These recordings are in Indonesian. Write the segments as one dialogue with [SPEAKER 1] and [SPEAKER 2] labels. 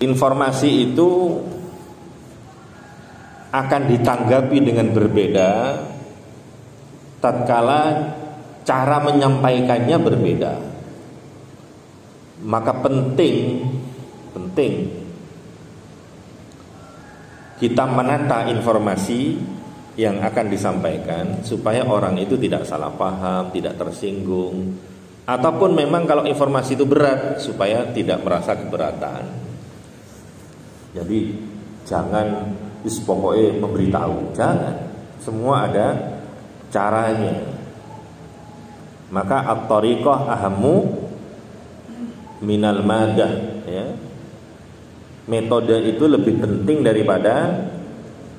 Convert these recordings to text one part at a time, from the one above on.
[SPEAKER 1] informasi itu akan ditanggapi dengan berbeda tatkala cara menyampaikannya berbeda. Maka penting kita menata informasi yang akan disampaikan supaya orang itu tidak salah paham, tidak tersinggung, ataupun memang kalau informasi itu berat supaya tidak merasa keberatan. Jadi jangan pokoknya memberitahu, jangan. Semua ada caranya. Maka at-thariqah ahammu minal madah, ya. Metode itu lebih penting daripada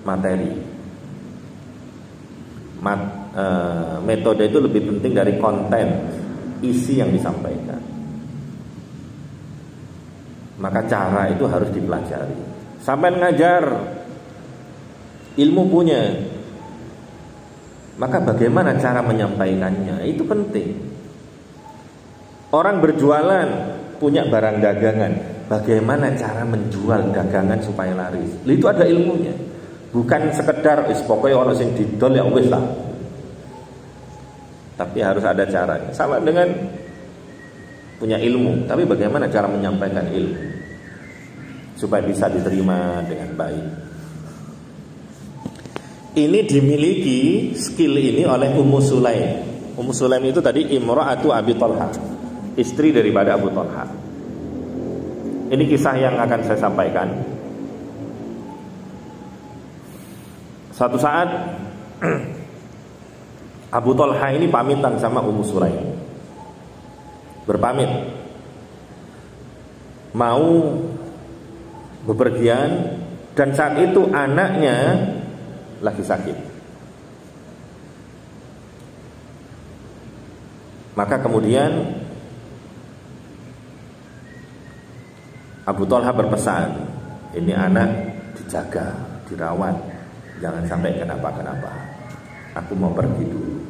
[SPEAKER 1] materi. Metode itu lebih penting dari konten, isi yang disampaikan. Maka cara itu harus dipelajari. Sampai ngajar, ilmu punya, maka bagaimana cara menyampaikannya itu penting. Orang berjualan punya barang dagangan, bagaimana cara menjual dagangan supaya laris? Itu ada ilmunya. Bukan sekedar pokoknya orang sing didol ya wis lah. Tapi harus ada caranya. Sama dengan punya ilmu, tapi bagaimana cara menyampaikan ilmu supaya bisa diterima dengan baik. Ini dimiliki skill ini oleh Ummu Sulaim. Ummu Sulaim itu tadi imra'atu Abi Thalha, istri daripada Abu Thalha. Ini kisah yang akan saya sampaikan. Satu saat Abu Thalha ini pamitan sama Ummu Sulaim, berpamit mau bepergian, dan saat itu anaknya lagi sakit. Maka kemudian Abu Thalha berpesan, ini anak dijaga, dirawat, jangan sampai kenapa-kenapa. Aku mau pergi dulu.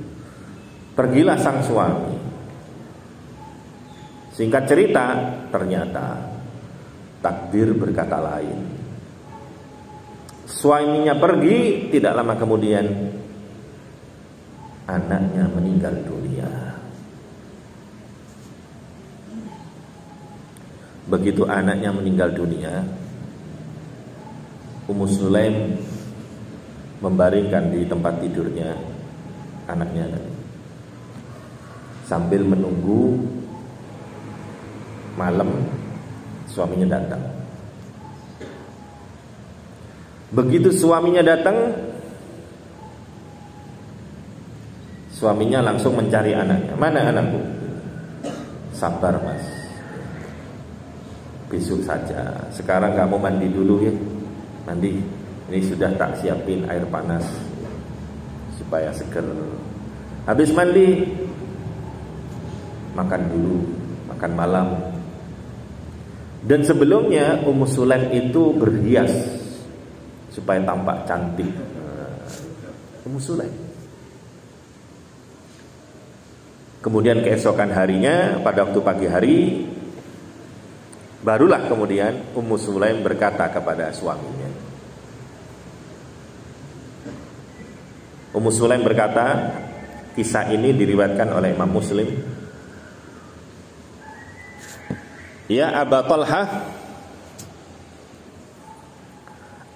[SPEAKER 1] Pergilah sang suami. Singkat cerita, ternyata takdir berkata lain. Suaminya pergi, tidak lama kemudian anaknya meninggal dunia. Begitu anaknya meninggal dunia, Ummu Sulaim membaringkan di tempat tidurnya anaknya sambil menunggu malam suaminya datang. Begitu suaminya datang, suaminya langsung mencari anaknya. Mana anakku? Sabar mas, besok saja. Sekarang kamu mandi dulu ya. Mandi. Ini sudah tak siapin air panas supaya seger. Habis mandi, makan dulu, makan malam. Dan sebelumnya Ummu Sulaim itu berhias supaya tampak cantik. Ummu Sulaim. Kemudian keesokan harinya, pada waktu pagi hari, barulah kemudian Ummu Sulaim berkata kepada suaminya. Ummu Sulaim berkata, kisah ini diriwayatkan oleh Imam Muslim. Ya Aba Thalha,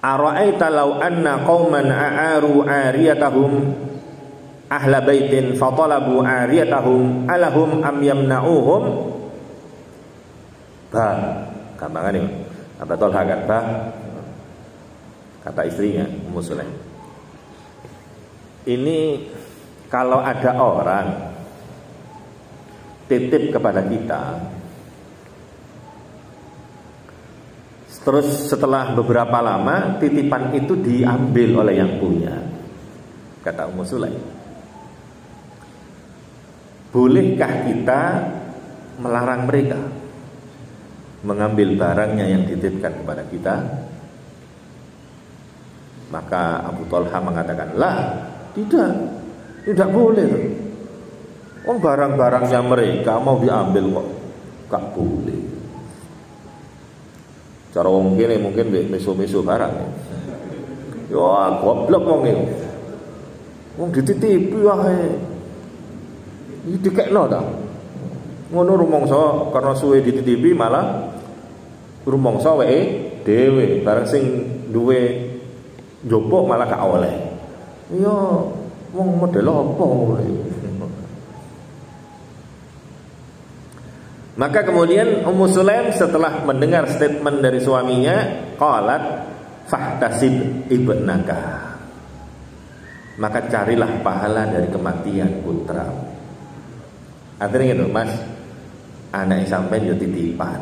[SPEAKER 1] ara'aita law anna qauman a'aru 'ariyatahum ahla baitin fatalabu 'ariyatahum alahum am yamna'uhum? Ba, gampang ini Aba Thalha kan, ba, kata istrinya Ummu Sulaim. Ini kalau ada orang titip kepada kita, terus setelah beberapa lama titipan itu diambil oleh yang punya, kata Ummu Sulaim, bolehkah kita melarang mereka mengambil barangnya yang dititipkan kepada kita? Maka Abu Thalha mengatakan, lah, tidak boleh. Oh, barang-barangnya mereka mau diambil kok, gak boleh. Cara wong kene mungkin meso-meso barang. Yo goblok wong iki. Wong dititipi wae. Iki dikekno ta. Ngono rumangsa karena suwe dititipi malah rumangsa wae dhewe, bareng sing duwe njopok malah gak oleh. Iya, wong model apa ngono. Maka kemudian Ummu Sulaim setelah mendengar statement dari suaminya, qalat fahtasib ibnaka. Maka carilah pahala dari kematian putra. Artinya gitu, Mas, anak sampean yo titipan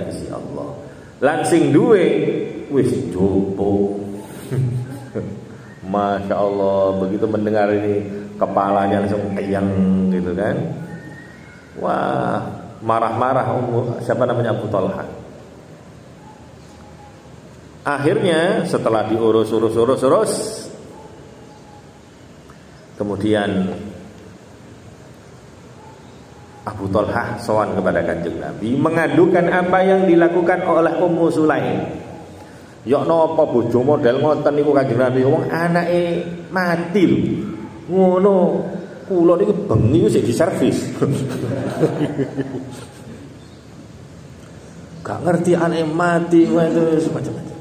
[SPEAKER 1] Gusti Allah. Lan sing duwe wis jopo. Masya Allah, begitu mendengar ini kepalanya langsung keyang gitu kan. Wah, marah-marah siapa namanya Abu Talha. Akhirnya setelah diurus, kemudian Abu Talha sowan kepada Kanjeng Nabi mengadukan apa yang dilakukan oleh Ummu Sulaim. Yok napa bojo model ngoten niku Kanjeng Nabi, wong anake mati lho. Ngono. Kula niku bengi wis diservis. Gak ngerti anake mati wae itu macam-macam.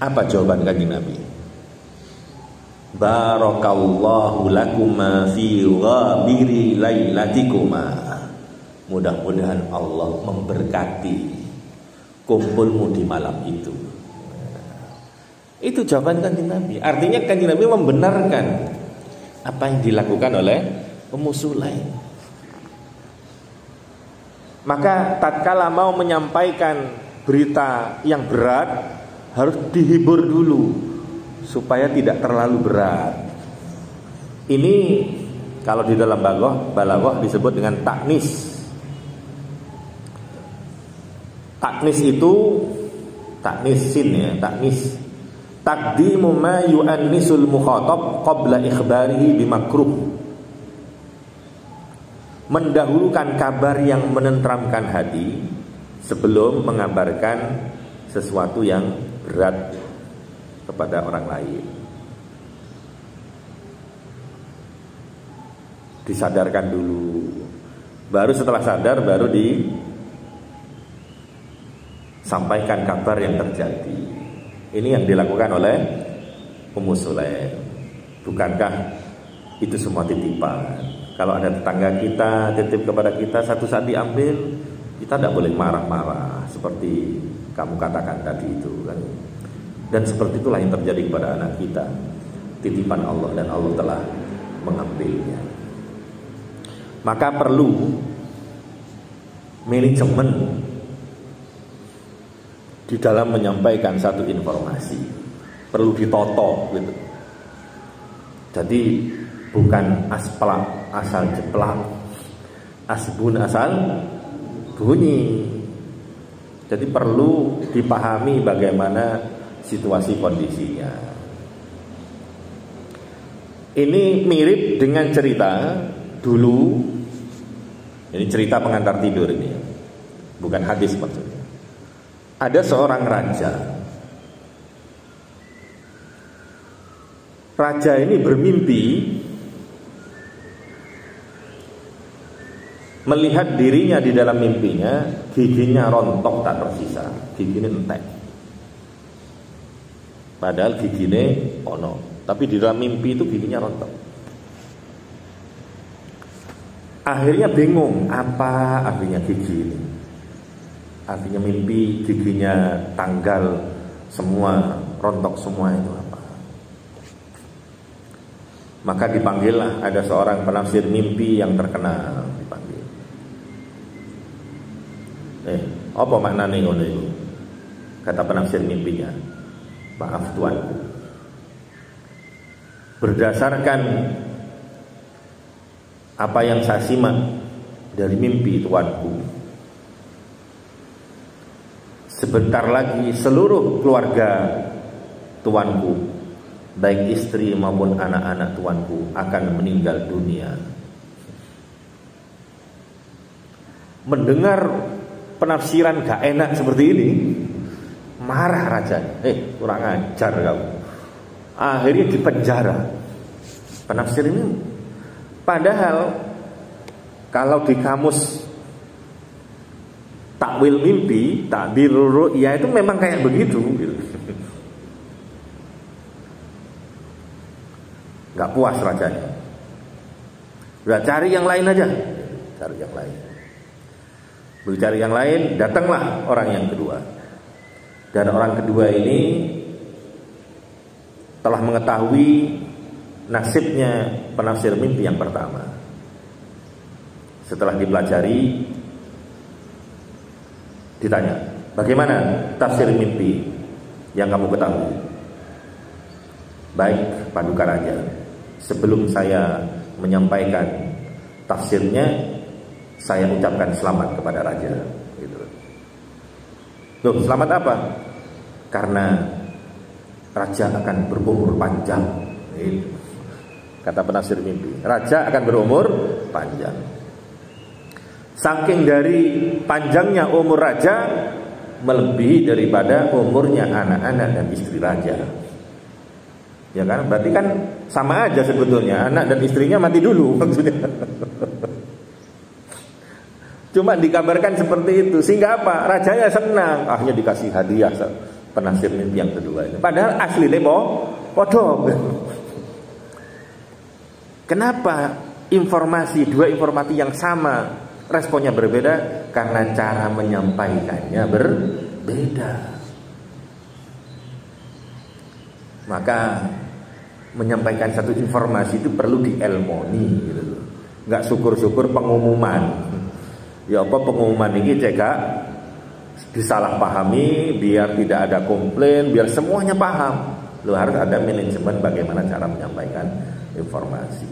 [SPEAKER 1] Apa jawaban Kanjeng Nabi? Barakallahu lakuma fi ghabiri lailatikuma. Mudah-mudahan Allah memberkati kumpulmu di malam itu. Itu jawaban Kanjeng Nabi. Artinya Kanjeng Nabi membenarkan apa yang dilakukan oleh Ummu Sulaim. Maka tatkala mau menyampaikan berita yang berat harus dihibur dulu supaya tidak terlalu berat. Ini kalau di dalam balaghah disebut dengan taknis. Taknis itu taknisin ya, taknis. Taqdimu ma yu'annisul mukhatab qabla ikhbarihi bimakruh. Mendahulukan kabar yang menenteramkan hati sebelum mengabarkan sesuatu yang berat kepada orang lain. Disadarkan dulu. Baru setelah sadar baru disampaikan kabar yang terjadi. Ini yang dilakukan oleh Ummu Sulaim. Bukankah itu semua titipan? Kalau ada tetangga kita titip kepada kita, satu saat diambil, kita tidak boleh marah-marah seperti kamu katakan tadi itu kan. Dan seperti itulah yang terjadi kepada anak kita. Titipan Allah dan Allah telah mengambilnya. Maka perlu manajemen di dalam menyampaikan satu informasi, perlu ditoto gitu. Jadi bukan asal jeplak, asbun asal bunyi. Jadi perlu dipahami bagaimana situasi kondisinya. Ini mirip dengan cerita dulu. Ini cerita pengantar tidur ini, bukan hadis maksudnya. Ada seorang raja. Raja ini bermimpi melihat dirinya di dalam mimpinya, giginya rontok tak tersisa, giginya entek. Padahal giginya ono, tapi di dalam mimpi itu giginya rontok. Akhirnya bingung, apa artinya gigi ini? Artinya mimpi giginya tanggal semua, rontok semua itu apa? Maka dipanggillah ada seorang penafsir mimpi yang terkenal, dipanggil. Apa maknanya ngono itu? Kata penafsir mimpinya, maaf tuanku, berdasarkan apa yang saya simak dari mimpi tuanku, sebentar lagi seluruh keluarga tuanku, baik istri maupun anak-anak tuanku, akan meninggal dunia. Mendengar penafsiran gak enak seperti ini, marah rajanya. Kurang ajar kamu. Akhirnya dipenjara penafsir ini. Padahal kalau di kamus takwil mimpi, takbir ru'ya itu memang kayak begitu gitu. Gak puas rajanya. Udah cari yang lain aja. Cari yang lain. Bercari yang lain, datanglah orang yang kedua. Dan orang kedua ini telah mengetahui nasibnya penafsir mimpi yang pertama. Setelah dipelajari, ditanya, bagaimana tafsir mimpi yang kamu ketahui? Baik, Paduka Raja, sebelum saya menyampaikan tafsirnya, saya ucapkan selamat kepada Raja. Gitu. Loh, selamat apa? Karena Raja akan berumur panjang. Gitu. Kata penafsir mimpi, Raja akan berumur panjang. Saking dari panjangnya umur Raja, melebihi daripada umurnya anak-anak dan istri Raja. Ya kan? Berarti kan sama aja sebetulnya, anak dan istrinya mati dulu maksudnya. Cuma dikabarkan seperti itu, sehingga apa? Rajanya senang, akhirnya dikasih hadiah penafsir mimpi yang kedua ini. Padahal aslinya podong. Kenapa dua informasi yang sama responnya berbeda? Karena cara menyampaikannya berbeda. Maka menyampaikan satu informasi itu perlu dielmoni gitu loh. Enggak syukur-syukur pengumuman. Ya apa pengumuman ini cekak disalahpahami biar tidak ada komplain, biar semuanya paham. Lo harus ada manajemen bagaimana cara menyampaikan informasi.